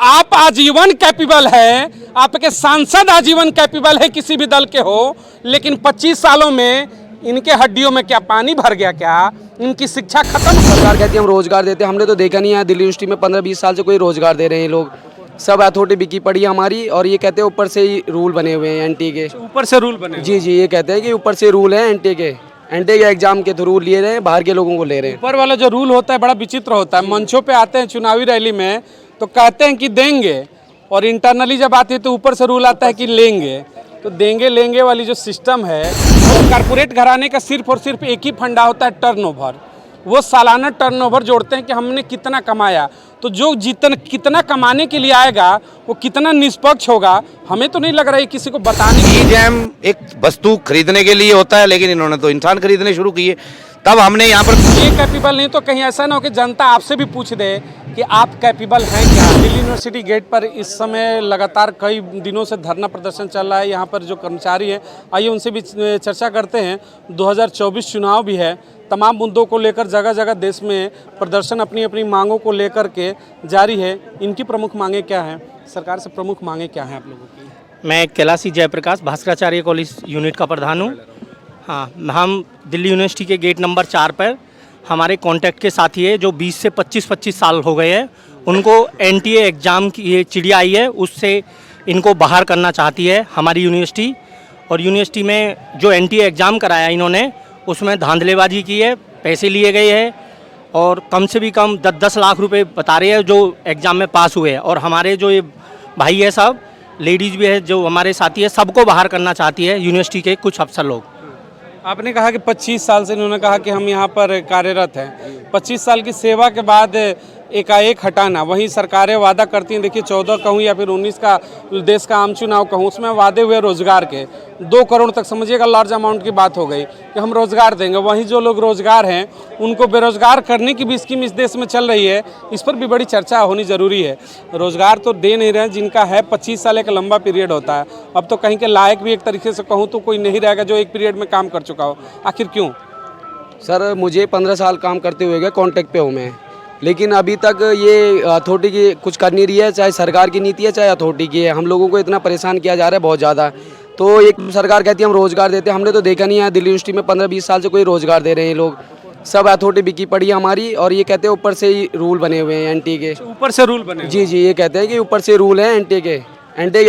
आप आजीवन कैपेबल है, आपके सांसद आजीवन कैपेबल है किसी भी दल के हो, लेकिन 25 सालों में इनके हड्डियों में क्या पानी भर गया? क्या इनकी शिक्षा खत्म? सरकार कहती है हम रोजगार देते हैं, हमने तो देखा नहीं है दिल्ली यूनिवर्सिटी में 15-20 साल से कोई रोजगार दे रहे हैं लोग। सब अथॉरिटी बिकी पड़ी है हमारी, और ये कहते हैं ऊपर से ही रूल बने हुए हैं एनटी के। ऊपर से रूल बने? जी जी, ये कहते हैं कि ऊपर से रूल है एनटी के एग्जाम के थ्रू लिए रहे हैं, बाहर के लोगों को ले रहे हैं। ऊपर वाला जो रूल होता है बड़ा विचित्र होता है। मंचों पे आते हैं चुनावी रैली में तो कहते हैं कि देंगे, और इंटरनली जब आती है तो ऊपर से रूल आता है कि लेंगे। तो देंगे लेंगे वाली जो सिस्टम है, तो कारपोरेट घराने का सिर्फ और सिर्फ एक ही फंडा होता है, टर्नओवर। वो सालाना टर्नओवर जोड़ते हैं कि हमने कितना कमाया। तो जो कितना कमाने के लिए आएगा वो कितना निष्पक्ष होगा, हमें तो नहीं लग रहा है किसी को बताने की। ई-जैम एक वस्तु खरीदने के लिए होता है, लेकिन इन्होंने तो इंसान खरीदने शुरू किए। तब हमने यहाँ पर ये कैपेबल नहीं, तो कहीं ऐसा ना हो कि जनता आपसे भी पूछ दे कि आप कैपेबल हैं क्या? दिल्ली यूनिवर्सिटी गेट पर इस समय लगातार कई दिनों से धरना प्रदर्शन चल रहा है। यहाँ पर जो कर्मचारी हैं, आइए उनसे भी चर्चा करते हैं। 2024 चुनाव भी है, तमाम मुद्दों को लेकर जगह जगह देश में प्रदर्शन अपनी अपनी मांगों को लेकर के जारी है। इनकी प्रमुख मांगे क्या हैं? सरकार से प्रमुख मांगे क्या हैं आप लोगों की? मैं कैलाशी जयप्रकाश भास्कराचार्य कॉलेज यूनिट का प्रधान हूँ। हाँ, हम दिल्ली यूनिवर्सिटी के गेट नंबर 4 पर हमारे कॉन्टैक्ट के साथी है जो 20 से 25 साल हो गए हैं। उनको एनटीए एग्ज़ाम की ये चिड़िया आई है, उससे इनको बाहर करना चाहती है हमारी यूनिवर्सिटी। और यूनिवर्सिटी में जो एनटीए एग्ज़ाम कराया इन्होंने, उसमें धांधलेबाजी की है, पैसे लिए गए हैं, और कम से भी कम 10-10 लाख रुपए बता रहे हैं जो एग्ज़ाम में पास हुए हैं। और हमारे जो ये भाई है, सब लेडीज़ भी है जो हमारे साथी है, सबको बाहर करना चाहती है यूनिवर्सिटी के कुछ अफसर लोग। आपने कहा कि 25 साल से इन्होंने कहा कि हम यहाँ पर कार्यरत हैं। 25 साल की सेवा के बाद एकाएक हटाना, वहीं सरकारें वादा करती हैं। देखिए 14 कहूँ या फिर 19 का देश का आम चुनाव कहूँ, उसमें वादे हुए रोजगार के 2 करोड़ तक, समझिएगा लार्ज अमाउंट की बात हो गई कि हम रोजगार देंगे। वहीं जो लोग रोजगार हैं उनको बेरोजगार करने की भी स्कीम इस देश में चल रही है। इस पर भी बड़ी चर्चा होनी ज़रूरी है। रोजगार तो दे नहीं रहे हैं जिनका है। 25 साल एक लंबा पीरियड होता है। अब तो कहीं के लायक भी एक तरीके से कहूँ तो कोई नहीं रहेगा जो एक पीरियड में काम कर चुका हो। आखिर क्यों? सर मुझे 15 साल काम करते हुए गए, कॉन्ट्रैक्ट पे हूँ मैं, लेकिन अभी तक ये अथॉरिटी की कुछ कर नहीं रही है। चाहे सरकार की नीति है चाहे अथॉरिटी की है, हम लोगों को इतना परेशान किया जा रहा है बहुत ज़्यादा। तो एक सरकार कहती है हम रोजगार देते हैं, हमने तो देखा नहीं है दिल्ली यूनिवर्सिटी में 15-20 साल से कोई रोजगार दे रहे हैं लोग। सब अथॉरिटी बिकी पड़ी है हमारी, और ये कहते हैं ऊपर से ही रूल बने हुए हैं एनटी के। ऊपर से रूल बने? जी जी, ये कहते हैं कि ऊपर से रूल है एनटी के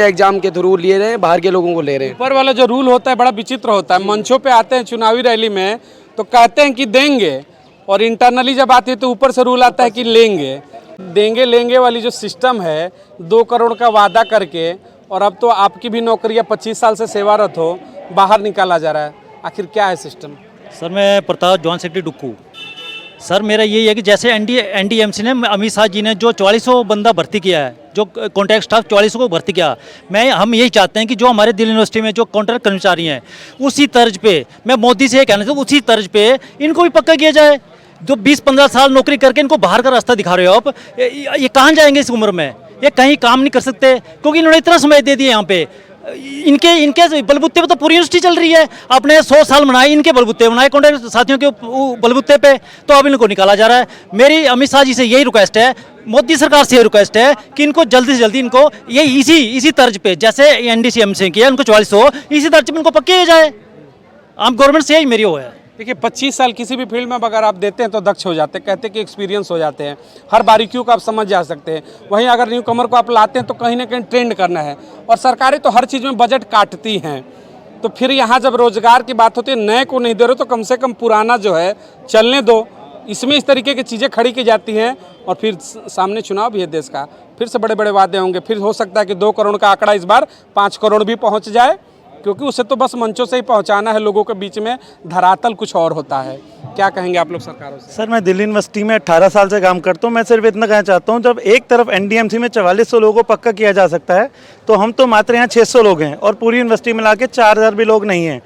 एग्जाम के थ्रू लिए रहे हैं, बाहर के लोगों को ले रहे हैं। ऊपर वाला जो रूल होता है बड़ा विचित्र होता है। मंचों पे आते हैं चुनावी रैली में तो कहते हैं कि देंगे, और इंटरनली जब आती है तो ऊपर से रूल आता है कि लेंगे। देंगे लेंगे वाली जो सिस्टम है, 2 करोड़ का वादा करके, और अब तो आपकी भी नौकरियां 25 साल से सेवारत हो, बाहर निकाला जा रहा है। आखिर क्या है सिस्टम? सर मैं प्रताप जॉन सेक्रेटरी डुक्कू। सर मेरा यही है कि जैसे एनडीएमसी ने, अमित शाह जी ने जो 4400 बंदा भर्ती किया है, जो कॉन्ट्रैक्ट स्टाफ 4400 को भर्ती किया, हम यही चाहते हैं कि जो हमारे दिल्ली यूनिवर्सिटी में जो कॉन्ट्रैक्ट कर्मचारी हैं, उसी तर्ज पे, मैं मोदी से ये कहना चाहता हूँ, उसी तर्ज पे इनको भी पक्का किया जाए। जो 20-15 साल नौकरी करके इनको बाहर का रास्ता दिखा रहे हो आप, ये कहाँ जाएंगे इस उम्र में? ये कहीं काम नहीं कर सकते, क्योंकि इन्होंने इतना समय दे दिया यहाँ पे। इनके बलबूते पे तो पूरी यूनिवर्सिटी चल रही है। आपने 100 साल बनाए, इनके बलबूते बनाए, कॉन्ट्रैक्ट साथियों के बलबूते पे, तो अब इनको निकाला जा रहा है। मेरी अमित शाह जी से यही रिक्वेस्ट है, मोदी सरकार से ये रिक्वेस्ट है कि इनको जल्दी से जल्दी इनको ये इसी तर्ज पे, जैसे एनडीसीएम से किया उनको 4400, इसी तर्ज पे इनको पक्के किया जाए। आम गवर्नमेंट से यही मेरी वो है। देखिए 25 साल किसी भी फील्ड में अगर आप देते हैं तो दक्ष हो जाते हैं, कहते हैं कि एक्सपीरियंस हो जाते हैं, हर बारीकियों को आप समझ जा सकते हैं। वहीं अगर न्यू कमर को आप लाते हैं तो कहीं ना कहीं ट्रेंड करना है, और सरकारें तो हर चीज़ में बजट काटती हैं। तो फिर यहाँ जब रोजगार की बात होती है, नए को नहीं दे रहे तो कम से कम पुराना जो है चलने दो। इसमें इस तरीके की चीज़ें खड़ी की जाती हैं, और फिर सामने चुनाव भी है देश का, फिर से बड़े बड़े वादे होंगे। फिर हो सकता है कि 2 करोड़ का आंकड़ा इस बार 5 करोड़ भी पहुँच जाए, क्योंकि उसे तो बस मंचों से ही पहुंचाना है लोगों के बीच में, धरातल कुछ और होता है। क्या कहेंगे आप लोग सरकारों से? सर मैं दिल्ली यूनिवर्सिटी में 18 साल से काम करता हूँ। मैं सिर्फ इतना कहना चाहता हूँ, जब एक तरफ एनडीएमसी में 4400 लोगों को पक्का किया जा सकता है, तो हम तो मात्र यहाँ 600 लोग हैं, और पूरी यूनिवर्सिटी मिला के 4000 भी लोग नहीं हैं।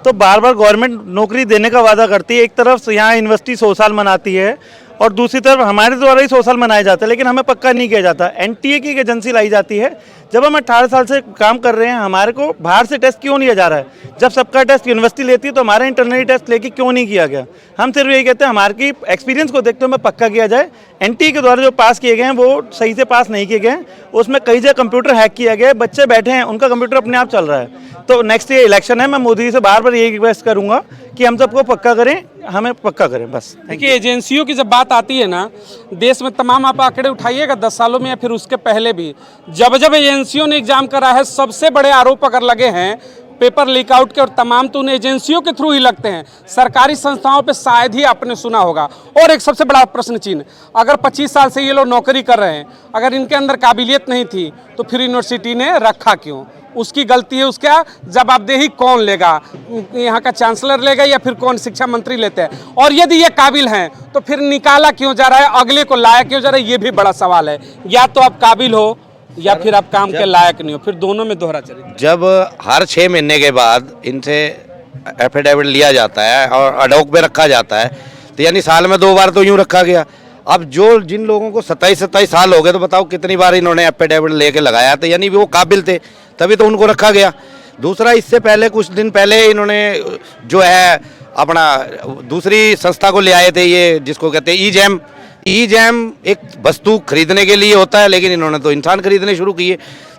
तो बार बार गवर्नमेंट नौकरी देने का वादा करती है। एक तरफ यहाँ यूनिवर्सिटी 100 साल मनाती है, और दूसरी तरफ हमारे द्वारा ही 100 साल मनाया जाता है, लेकिन हमें पक्का नहीं किया जाता। एनटीए की एक एजेंसी लाई जाती है। जब हम 18 साल से काम कर रहे हैं, हमारे को बाहर से टेस्ट क्यों लिया जा रहा है? जब सबका टेस्ट यूनिवर्सिटी लेती है तो हमारा इंटरनली टेस्ट लेके क्यों नहीं किया गया? हम सिर्फ यही कहते हैं हमारे की एक्सपीरियंस को देखते हुए पक्का किया जाए। एनटीए के द्वारा जो पास किए गए हैं वो सही से पास नहीं किए गए हैं, उसमें कई जगह कंप्यूटर हैक किया गया है, बच्चे बैठे हैं उनका कंप्यूटर अपने आप चल रहा है। तो नेक्स्ट ये इलेक्शन है, मैं मोदी जी से बार बार यही रिक्वेस्ट करूंगा कि हम सबको पक्का करें, हमें पक्का करें बस। देखिए, एजेंसियों की जब बात आती है ना, देश में तमाम आप आंकड़े उठाइएगा 10 सालों में या फिर उसके पहले भी, जब जब एजेंसियों ने एग्जाम करा है, सबसे बड़े आरोप अगर लगे हैं पेपर लीक आउट के और तमाम, तो उन एजेंसियों के थ्रू ही लगते हैं। सरकारी संस्थाओं पे शायद ही आपने सुना होगा। और एक सबसे बड़ा प्रश्न चिन्ह, अगर 25 साल से ये लोग नौकरी कर रहे हैं, अगर इनके अंदर काबिलियत नहीं थी तो फिर यूनिवर्सिटी ने रखा क्यों? उसकी गलती है, उसका जवाबदेही कौन लेगा? यहाँ का चांसलर लेगा या फिर कौन शिक्षा मंत्री लेते हैं? और यदि ये काबिल हैं तो फिर निकाला क्यों जा रहा है, अगले को लाया क्यों जा रहा है? ये भी बड़ा सवाल है। या तो आप काबिल हो या फिर आप काम के लायक नहीं हो, फिर दोनों में दोहरा चरित्र। जब हर 6 महीने के बाद इनसे एफिडेविट लिया जाता है और अडोक पे रखा जाता है, तो यानी साल में 2 बार तो यूँ रखा गया। अब जो जिन लोगों को 27 साल हो गए, तो बताओ कितनी बार इन्होंने एफिडेविट लेके लगाया, तो यानी वो काबिल थे, तभी तो उनको रखा गया। दूसरा, इससे पहले कुछ दिन पहले इन्होंने जो है अपना दूसरी संस्था को ले आए थे, ये जिसको कहते हैं ई जैम एक वस्तु खरीदने के लिए होता है, लेकिन इन्होंने तो इंसान खरीदने शुरू किए।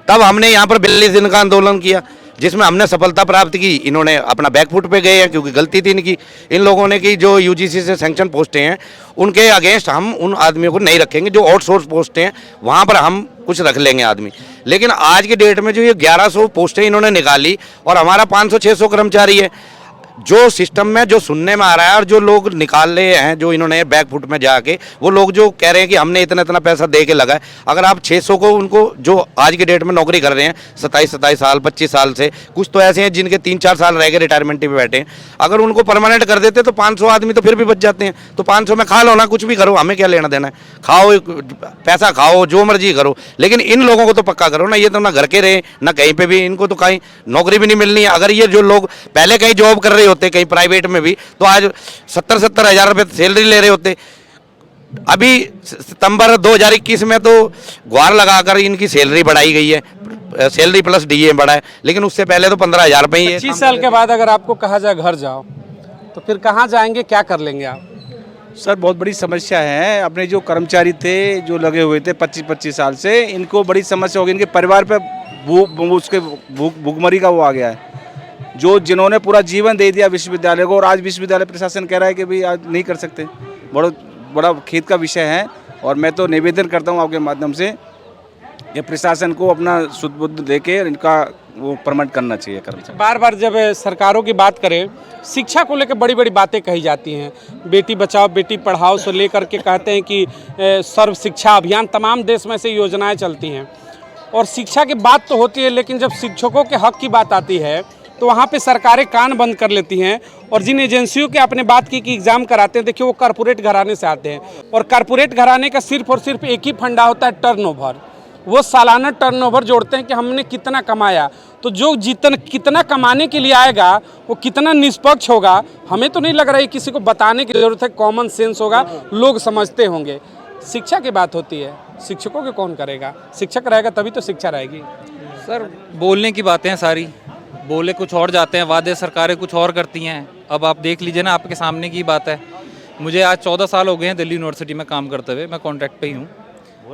तब हमने यहाँ पर 42 दिन का आंदोलन किया, जिसमें हमने सफलता प्राप्त की। इन्होंने अपना बैकफुट पे गए हैं, क्योंकि गलती थी इनकी, इन लोगों ने कि जो यूजीसी से सैंक्शन पोस्टें हैं उनके अगेंस्ट हम उन आदमियों को नहीं रखेंगे। जो आउटसोर्स पोस्टें हैं वहाँ पर हम कुछ रख लेंगे आदमी। लेकिन आज की डेट में जो ये 1100 पोस्टें इन्होंने निकाली और हमारा 500-600 कर्मचारी है, जो सिस्टम में जो सुनने में आ रहा है और जो लोग निकाल रहे हैं, जो इन्होंने बैकफुट में जाके, वो लोग जो कह रहे हैं कि हमने इतना इतना पैसा दे के लगाए, अगर आप 600 को उनको जो आज की डेट में नौकरी कर रहे हैं 27 साल 25 साल से, कुछ तो ऐसे हैं जिनके 3-4 साल रह गए रिटायरमेंट पे बैठे हैं, अगर उनको परमानेंट कर देते तो 500 आदमी तो फिर भी बच जाते हैं। तो 500 में खा लो ना, कुछ भी करो, हमें क्या लेना देना है, खाओ पैसा खाओ, जो मर्जी करो, लेकिन इन लोगों को तो पक्का करो ना। ये तो ना घर के रहे ना कहीं पे भी, इनको तो कहीं नौकरी भी नहीं मिलनी है। अगर ये जो लोग पहले कहीं जॉब कर रहे होते कहीं प्राइवेट में भी, तो आज 70-70 हज़ार रुपये सैलरी ले रहे होते। अभी सितंबर 2021 में तो गुहार लगाकर इनकी सैलरी बढ़ाई गई है, सैलरी प्लस डीए बढ़ा है, लेकिन उससे पहले तो 15,000 रुपये ही है। 25 साल के बाद अगर आपको कहा जाए घर जाओ, तो फिर कहाँ जाएंगे, क्या कर लेंगे आप? सर बहुत बड़ी समस्या है। अपने जो कर्मचारी थे जो लगे हुए थे 25 साल से, इनको बड़ी समस्या होगी। इनके परिवार पे भूखमरी का वो आ गया है, जो जिन्होंने पूरा जीवन दे दिया विश्वविद्यालय को, और आज विश्वविद्यालय प्रशासन कह रहा है कि भाई आज नहीं कर सकते। बड़ा खेद का विषय है। और मैं तो निवेदन करता हूँ आपके माध्यम से, ये प्रशासन को अपना सुध बुद्ध लेके इनका वो परमिट करना चाहिए कर्मचारी। बार बार जब सरकारों की बात करें, शिक्षा को लेकर बड़ी बड़ी बातें कही जाती हैं, बेटी बचाओ बेटी पढ़ाओ से लेकर के कहते हैं कि सर्व शिक्षा अभियान, तमाम देश में से योजनाएं चलती हैं और शिक्षा की बात तो होती है, लेकिन जब शिक्षकों के हक की बात आती है तो वहाँ पे सरकारें कान बंद कर लेती हैं। और जिन एजेंसियों की आपने बात की कि एग्ज़ाम कराते हैं, देखिए वो कॉरपोरेट घराने से आते हैं और कॉरपोरेट घराने का सिर्फ और सिर्फ एक ही फंडा होता है, टर्नओवर। वो सालाना टर्नओवर जोड़ते हैं कि हमने कितना कमाया, तो जो कितना कमाने के लिए आएगा वो कितना निष्पक्ष होगा, हमें तो नहीं लग रहा है किसी को बताने की ज़रूरत है। कॉमन सेंस होगा, लोग समझते होंगे। शिक्षा की बात होती है, शिक्षकों के कौन करेगा? शिक्षक रहेगा तभी तो शिक्षा रहेगी। सर बोलने की बातें हैं सारी, बोले कुछ और जाते हैं, वादे सरकारें कुछ और करती हैं। अब आप देख लीजिए ना, आपके सामने की बात है। मुझे आज 14 साल हो गए हैं दिल्ली यूनिवर्सिटी में काम करते हुए, मैं कॉन्ट्रैक्ट पे ही हूँ।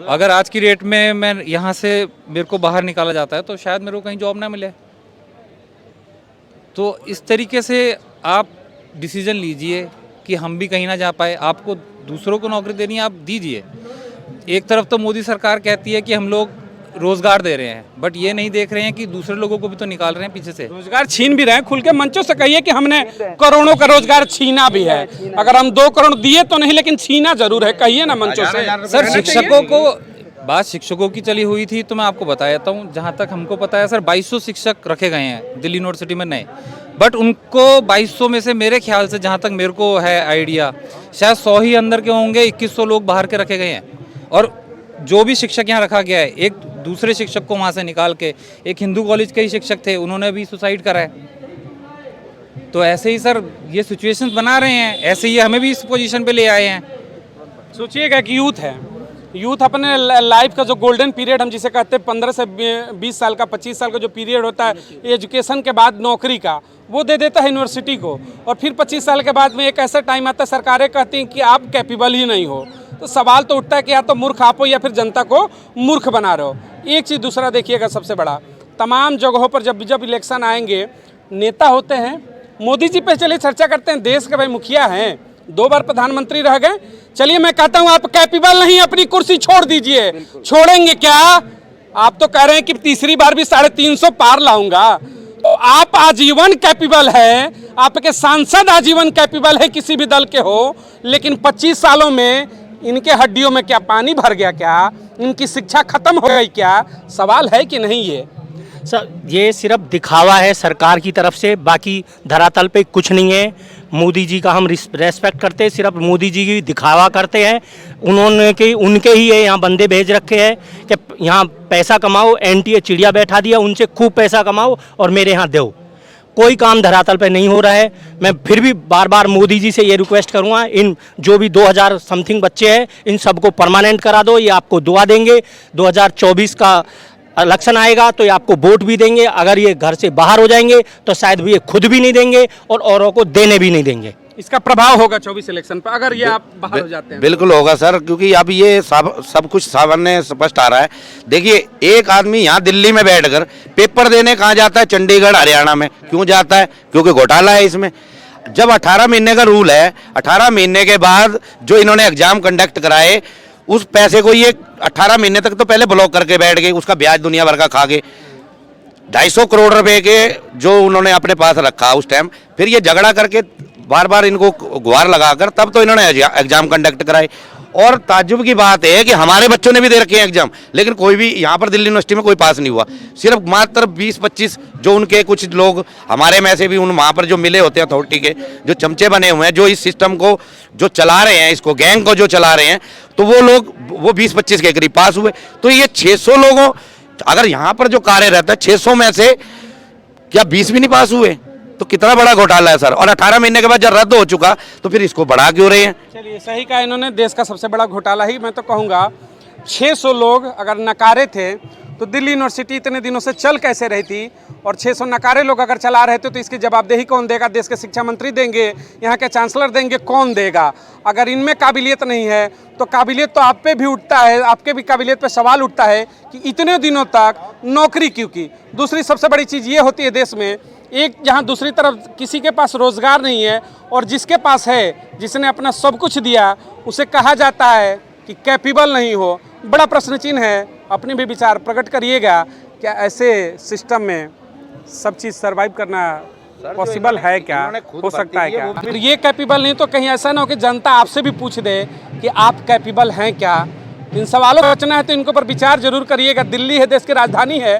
अगर आज की रेट में मैं यहाँ से मेरे को बाहर निकाला जाता है तो शायद मेरे को कहीं जॉब ना मिले। तो इस तरीके से आप डिसीजन लीजिए कि हम भी कहीं ना जा पाए। आपको दूसरों को नौकरी देनी है, आप दीजिए। एक तरफ तो मोदी सरकार कहती है कि हम लोग रोजगार दे रहे हैं, बट ये नहीं देख रहे हैं कि दूसरे लोगों को भी तो निकाल रहे हैं पीछे से। रोजगार छीन भी रहे हैं। खुल के मंचों से कहिए कि हमने करोड़ों का रोजगार छीना भी है। अगर हम 2 करोड़ दिए तो नहीं, लेकिन छीना जरूर है, कहिए ना मंचों से। सर शिक्षकों को बात शिक्षकों की चली हुई थी, तो मैं आपको बता देता हूँ। जहाँ तक हमको पता है सर 2200 शिक्षक रखे गए हैं दिल्ली यूनिवर्सिटी में नए, बट उनको 2200 में से मेरे ख्याल से जहाँ तक मेरे को है आइडिया, शायद 100 ही अंदर के होंगे, 2100 लोग बाहर के रखे गए हैं। और जो भी शिक्षक यहाँ रखा गया है, एक दूसरे शिक्षक को वहाँ से निकाल के, एक हिंदू कॉलेज के ही शिक्षक थे, उन्होंने भी सुसाइड करा है। तो ऐसे ही सर ये सिचुएशंस बना रहे हैं, ऐसे ही हमें भी इस पोजीशन पे ले आए हैं। सोचिएगा कि यूथ अपने लाइफ का जो गोल्डन पीरियड हम जिसे कहते हैं 15 से 20 साल का 25 साल का जो पीरियड होता है एजुकेशन के बाद नौकरी का, वो दे देता है यूनिवर्सिटी को। और फिर 25 साल के बाद में एक ऐसा टाइम आता है सरकारें कहती हैं कि आप कैपेबल ही नहीं हो। तो सवाल तो उठता है कि या तो मूर्ख आप हो या फिर जनता को मूर्ख बना रहे हो। एक चीज़ दूसरा देखिएगा, सबसे बड़ा तमाम जगहों पर जब इलेक्शन आएंगे नेता होते हैं। मोदी जी पे चलिए चर्चा करते हैं, देश के भाई मुखिया हैं, 2 बार प्रधानमंत्री रह गए। चलिए मैं कहता हूं आप कैपेबल नहीं, अपनी कुर्सी छोड़ दीजिए। छोड़ेंगे क्या? आप तो कह रहे हैं कि तीसरी बार भी 350 पार लाऊंगा। तो आप आजीवन कैपेबल है, आपके सांसद आजीवन कैपेबल है किसी भी दल के हो, लेकिन 25 सालों में इनके हड्डियों में क्या पानी भर गया? क्या इनकी शिक्षा खत्म हो गई? क्या सवाल है कि नहीं? ये सर ये सिर्फ दिखावा है सरकार की तरफ से, बाकी धरातल पे कुछ नहीं है। मोदी जी का हम रेस्पेक्ट करते हैं, सिर्फ मोदी जी की दिखावा करते हैं। उनके ही ये यहाँ बंदे भेज रखे हैं कि यहाँ पैसा कमाओ, एनटीए चिड़िया बैठा दिया, उनसे खूब पैसा कमाओ और मेरे यहाँ दो। कोई काम धरातल पे नहीं हो रहा है। मैं फिर भी बार बार मोदी जी से ये रिक्वेस्ट करूँगा, इन जो भी 2000 समथिंग बच्चे हैं इन सबको परमानेंट करा दो। ये आपको दुआ देंगे, 2024 का इलेक्शन आएगा तो ये आपको वोट भी देंगे। अगर ये घर से बाहर हो जाएंगे तो शायद भी ये खुद भी नहीं देंगे और औरों को देने भी नहीं देंगे। इसका प्रभाव होगा 24 इलेक्शन पर अगर ये आप बाहर हो जाते हैं। बिल्कुल होगा सर, क्योंकि अब ये सब कुछ सामने स्पष्ट आ रहा है। देखिए, एक आदमी यहाँ दिल्ली में बैठकर पेपर देने कहाँ जाता है? चंडीगढ़, हरियाणा में। क्यों जाता है? क्योंकि घोटाला है इसमें। जब 18 महीने का रूल है, 18 महीने के बाद जो इन्होंने एग्जाम कंडक्ट कराए उस पैसे को ये 18 महीने तक तो पहले ब्लॉक करके बैठ गए, उसका ब्याज दुनिया भर का खा गए। 250 करोड़ रुपए के जो उन्होंने अपने पास रखा उस टाइम, फिर ये झगड़ा करके बार बार इनको गुहार लगाकर तब तो इन्होंने एग्जाम कंडक्ट कराए। और ताज्जुब की बात है कि हमारे बच्चों ने भी दे रखे हैं एग्जाम, लेकिन कोई भी यहाँ पर दिल्ली यूनिवर्सिटी में कोई पास नहीं हुआ। सिर्फ मात्र 20-25 जो उनके कुछ लोग हमारे में से भी उन वहाँ पर जो मिले होते हैं अथॉरिटी के, जो चमचे बने हुए हैं, जो इस सिस्टम को जो चला रहे हैं, इसको गैंग को जो चला रहे हैं, तो वो लोग वो 20-25 के करीब पास हुए। तो ये 600 लोगों, अगर यहाँ पर जो कार्य रहता है 600 में से क्या 20 भी नहीं पास हुए? तो कितना बड़ा घोटाला है सर। और 18 महीने के बाद जब रद्द हो चुका तो फिर इसको बढ़ा क्यों रहे हैं? चलिए, सही कहा इन्होंने, देश का सबसे बड़ा घोटाला ही मैं तो कहूँगा। 600 लोग अगर नकारे थे तो दिल्ली यूनिवर्सिटी इतने दिनों से चल कैसे रही थी? और 600 नकारे लोग अगर चला रहे थे तो इसकी जवाबदेही कौन देगा? देश के शिक्षा मंत्री देंगे, यहाँ के चांसलर देंगे, कौन देगा? अगर इनमें काबिलियत नहीं है तो काबिलियत तो आप पे भी उठता है, आपके भी काबिलियत पे सवाल उठता है कि इतने दिनों तक नौकरी क्यों की? दूसरी सबसे बड़ी चीज़ ये होती है देश में, एक जहाँ दूसरी तरफ किसी के पास रोजगार नहीं है और जिसके पास है, जिसने अपना सब कुछ दिया, उसे कहा जाता है कि कैपेबल नहीं हो। बड़ा प्रश्न चिन्ह है। अपने भी विचार प्रकट करिएगा, क्या ऐसे सिस्टम में सब चीज़ सर्वाइव करना पॉसिबल है? क्या हो सकता है? क्या फिर ये कैपेबल नहीं तो कहीं ऐसा ना हो कि जनता आपसे भी पूछ दे कि आप कैपेबल हैं क्या? इन सवालों का बचना है तो इनके ऊपर विचार जरूर करिएगा। दिल्ली है, देश की राजधानी है,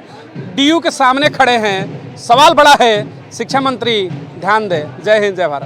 डीयू के सामने खड़े हैं, सवाल बड़ा है। शिक्षा मंत्री ध्यान दें। जय हिंद, जय भारत।